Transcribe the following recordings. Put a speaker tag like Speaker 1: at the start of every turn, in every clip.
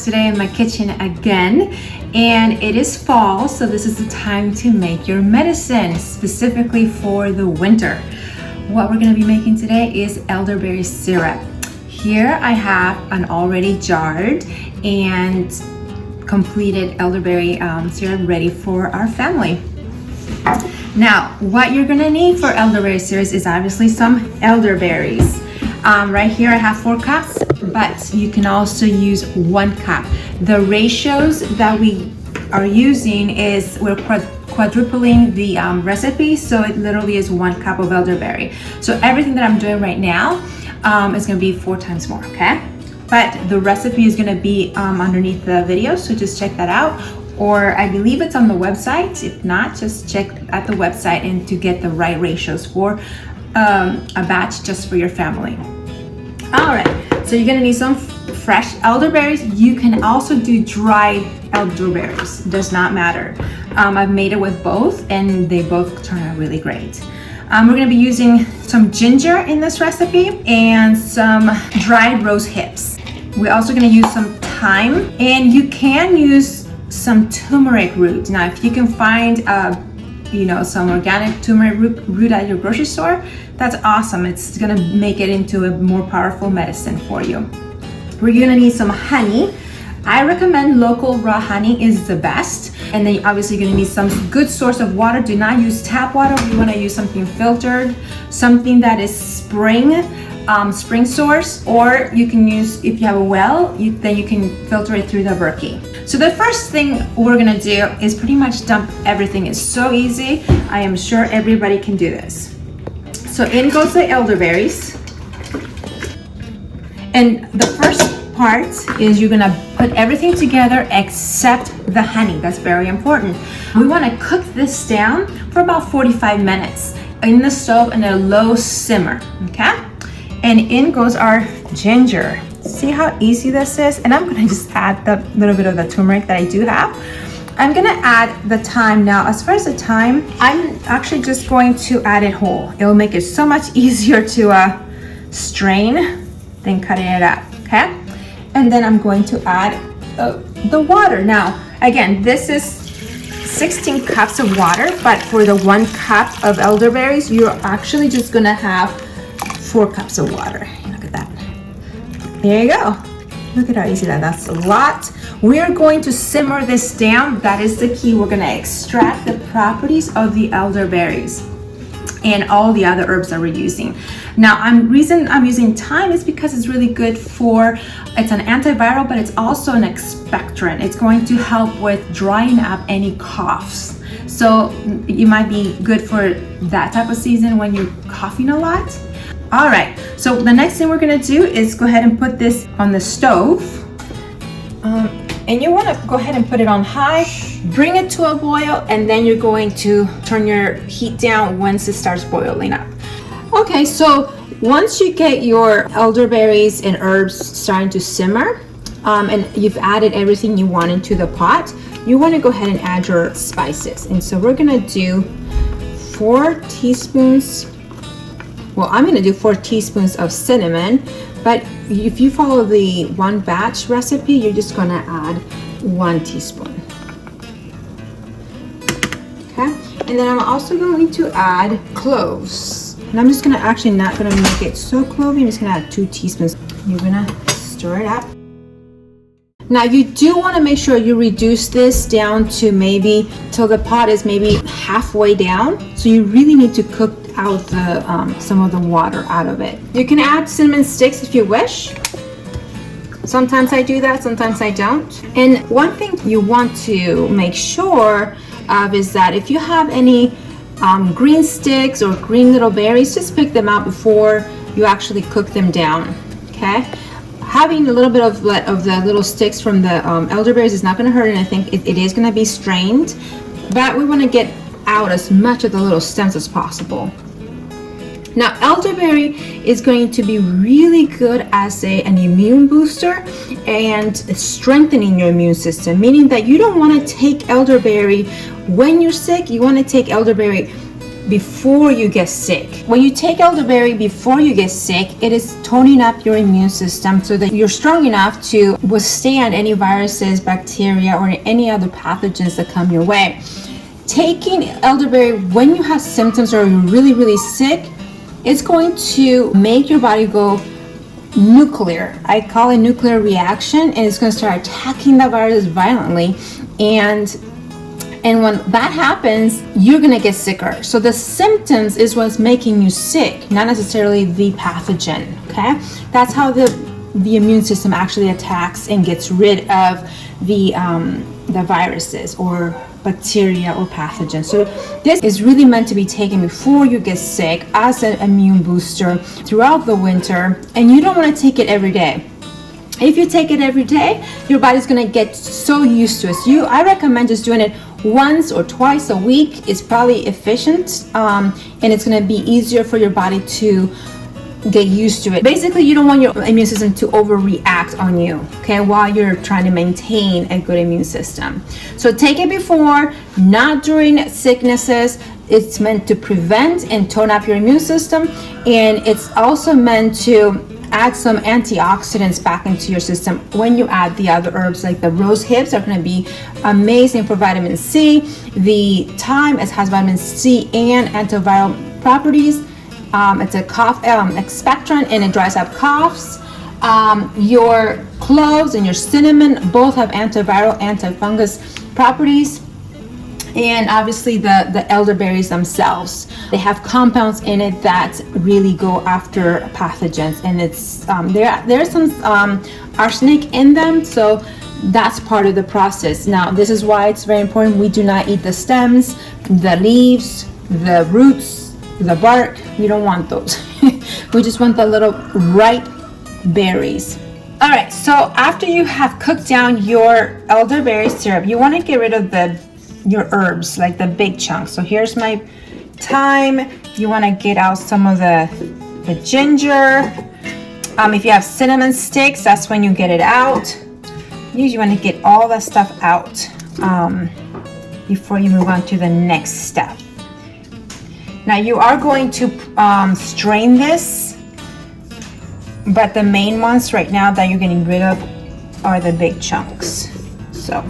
Speaker 1: today in my kitchen again, and it is fall, so this is the time to make your medicine, specifically for the winter. What we're going to be making today is elderberry syrup. Here I have an already jarred and completed elderberry syrup ready for our family. Now, what you're going to need for elderberry syrup is obviously some elderberries. Right here I have 4 cups, but you can also use 1 cup. The ratios that we are using is we're quadrupling the recipe, so it literally is 1 cup of elderberry. So everything that I'm doing right now is going to be 4 times more, okay? But the recipe is going to be underneath the video, so just check that out. Or I believe it's on the website. If not, just check at the website and to get the right ratios for a batch just for your family. All right, so you're gonna need some fresh elderberries. You can also do dried elderberries, does not matter. I've made it with both and they both turn out really great. We're gonna be using some ginger in this recipe and some dried rose hips. We're also gonna use some thyme, and you can use some turmeric root. Now, if you can find some organic turmeric root at your grocery store, that's awesome. It's gonna make it into a more powerful medicine for you. We're gonna need some honey. I recommend local raw honey is the best. And then obviously you're gonna need some good source of water. Do not use tap water. You wanna use something filtered, something that is spring source, or you can use, if you have a well, then you can filter it through the Berkey. So the first thing we're gonna do is pretty much dump everything. It's so easy. I am sure everybody can do this. So in goes the elderberries. And the first part is you're gonna put everything together except the honey. That's very important. We wanna cook this down for about 45 minutes in the stove in a low simmer, okay? And in goes our ginger. See how easy this is? And I'm gonna just add the little bit of the turmeric that I do have. I'm gonna add the thyme. Now, as far as the thyme, I'm actually just going to add it whole. It will make it so much easier to strain than cutting it up, okay? And then I'm going to add the water. Now, again, this is 16 cups of water, but for the 1 cup of elderberries, you're actually just gonna have 4 cups of water. Look at that. There you go. Look at how easy that's a lot. We're going to simmer this down. That is the key. We're gonna extract the properties of the elderberries and all the other herbs that we're using. Now, reason I'm using thyme is because it's really good for, it's an antiviral, but it's also an expectorant. It's going to help with drying up any coughs. So it might be good for that type of season when you're coughing a lot. All right, so the next thing we're gonna do is go ahead and put this on the stove. And you wanna go ahead and put it on high, bring it to a boil, and then you're going to turn your heat down once it starts boiling up. Okay, so once you get your elderberries and herbs starting to simmer, and you've added everything you want into the pot, you wanna go ahead and add your spices. And so we're gonna do 4 teaspoons. Well, I'm gonna do 4 teaspoons of cinnamon, but if you follow the 1 batch recipe, you're just gonna add 1 teaspoon. Okay, and then I'm also going to add cloves. And I'm just gonna not gonna make it so clovey, I'm just gonna add 2 teaspoons. You're gonna stir it up. Now you do want to make sure you reduce this down to maybe till the pot is maybe halfway down. So you really need to cook out the some of the water out of it. You can add cinnamon sticks if you wish. Sometimes I do that, sometimes I don't. And one thing you want to make sure of is that if you have any green sticks or green little berries, just pick them out before you actually cook them down, okay? Having a little bit of the little sticks from the elderberries is not going to hurt, and I think it is going to be strained, but we want to get out as much of the little stems as possible. Now, elderberry is going to be really good as an immune booster and strengthening your immune system, meaning that you don't want to take elderberry when you're sick. You want to take elderberry before you get sick. When you take elderberry before you get sick, it is toning up your immune system so that you're strong enough to withstand any viruses, bacteria, or any other pathogens that come your way. Taking elderberry when you have symptoms or you're really, really sick, it's going to make your body go nuclear. I call it nuclear reaction, and it's going to start attacking the virus violently. And when that happens, you're going to get sicker. So the symptoms is what's making you sick, not necessarily the pathogen. Okay, that's how the immune system actually attacks and gets rid of the viruses or bacteria or pathogens. So this is really meant to be taken before you get sick as an immune booster throughout the winter, and you don't want to take it every day. If you take it every day, your body's going to get so used to it. I recommend just doing it once or twice a week. It's probably efficient, and it's going to be easier for your body to get used to it. Basically, you don't want your immune system to overreact on you, okay, while you're trying to maintain a good immune system. So take it before, not during sicknesses. It's meant to prevent and tone up your immune system, and it's also meant to add some antioxidants back into your system when you add the other herbs. Like the rose hips are going to be amazing for vitamin C. The thyme, it has vitamin C and antiviral properties. It's a cough expectorant, and it dries up coughs. Your cloves and your cinnamon both have antiviral, antifungus properties. And obviously the elderberries themselves, they have compounds in it that really go after pathogens, and it's there's some arsenic in them, so that's part of the process. Now, this is why it's very important we do not eat the stems, the leaves, the roots, the bark. We don't want those. We just want the little ripe berries. All right, so after you have cooked down your elderberry syrup, you want to get rid of your herbs, like the big chunks. So here's my thyme. You want to get out some of the ginger. If you have cinnamon sticks, that's when you get it out. You want to get all that stuff out before you move on to the next step. Now you are going to strain this, but the main ones right now that you're getting rid of are the big chunks. So,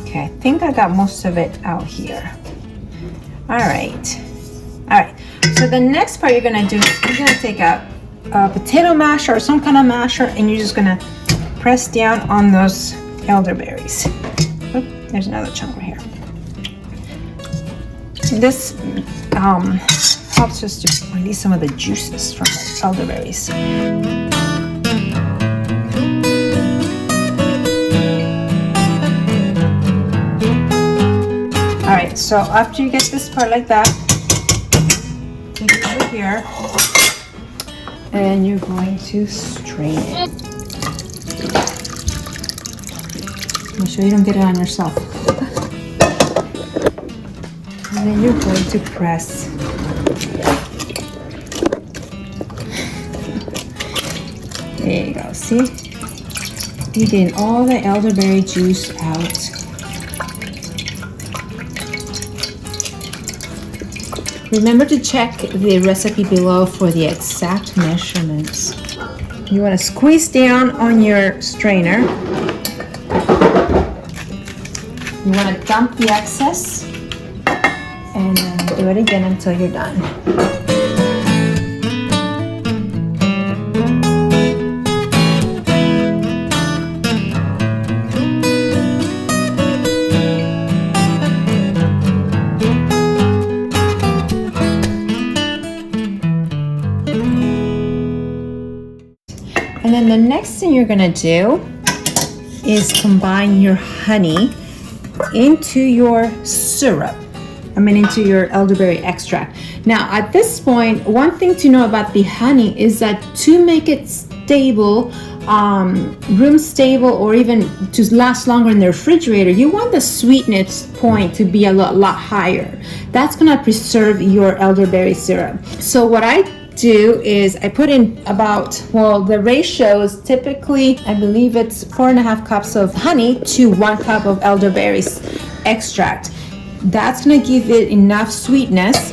Speaker 1: okay, I think I got most of it out here. All right. So the next part you're gonna do is you're gonna take a potato masher or some kind of masher, and you're just gonna press down on those elderberries. Oh, there's another chunk right here. This helps us to release some of the juices from the elderberries. All right, so after you get this part like that, take it over here, and you're going to strain it. Make sure you don't get it on yourself. And then you're going to press. There you go, see? You're getting all the elderberry juice out. Remember to check the recipe below for the exact measurements. You want to squeeze down on your strainer. You want to dump the excess, and then do it again until you're done. And then the next thing you're gonna do is combine your honey into your syrup. Into your elderberry extract. Now, at this point, one thing to know about the honey is that to make it stable, room stable, or even to last longer in the refrigerator, you want the sweetness point to be a lot higher. That's gonna preserve your elderberry syrup. So what I do is I put in the ratio is typically, I believe it's 4.5 cups of honey to 1 cup of elderberries extract. That's going to give it enough sweetness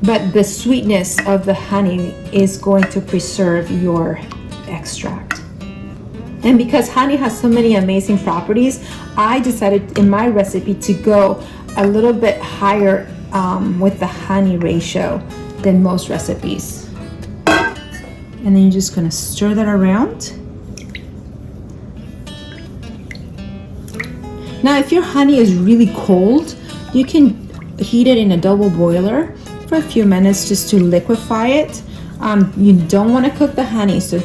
Speaker 1: but the sweetness of the honey is going to preserve your extract. And because honey has so many amazing properties, I decided in my recipe to go a little bit higher with the honey ratio than most recipes. And then you're just gonna stir that around. Now, if your honey is really cold, you can heat it in a double boiler for a few minutes just to liquefy it. You don't want to cook the honey, so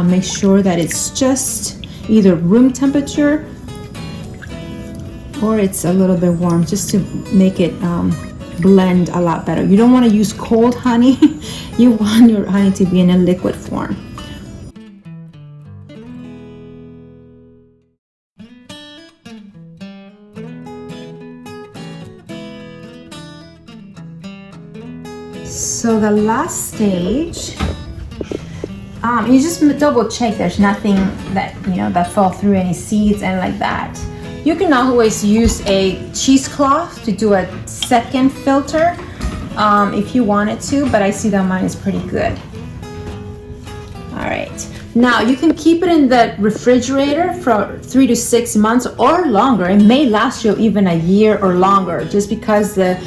Speaker 1: make sure that it's just either room temperature or it's a little bit warm, just to make it blend a lot better. You don't want to use cold honey. You want your honey to be in a liquid form. So the last stage, you just double check there's nothing that that fell through, any seeds and like that. You can always use a cheesecloth to do a second filter if you wanted to, but I see that mine is pretty good. All right, now you can keep it in the refrigerator for 3 to 6 months or longer. It may last you even a year or longer, just because the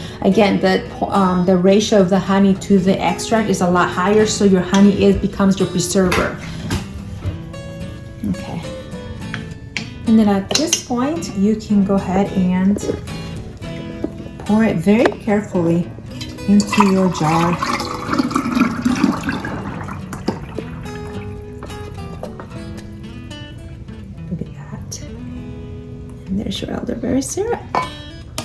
Speaker 1: ratio of the honey to the extract is a lot higher, so your honey becomes your preserver. Okay. And then at this point, you can go ahead and pour it very carefully into your jar. Look at that. And there's your elderberry syrup.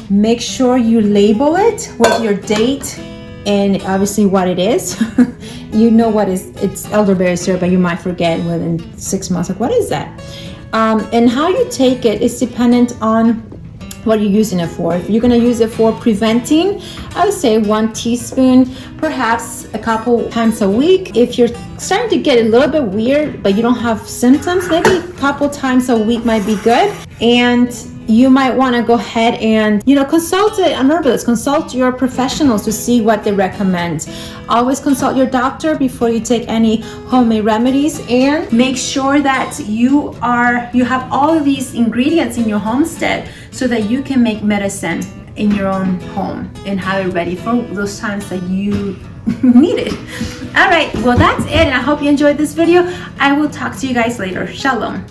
Speaker 1: Make sure you label it with your date and obviously what it is. You know what it's elderberry syrup, but you might forget within 6 months, like, what is that? And how you take it is dependent on what you're using it for. If you're going to use it for preventing, I would say 1 teaspoon, perhaps a couple times a week. If you're starting to get a little bit weird, but you don't have symptoms, maybe a couple times a week might be good. And you might want to go ahead and consult an herbalist, consult your professionals to see what they recommend. Always consult your doctor before you take any homemade remedies, and make sure that you have all of these ingredients in your homestead so that you can make medicine in your own home and have it ready for those times that you need it. All right, well, that's it, and I hope you enjoyed this video. I will talk to you guys later. Shalom.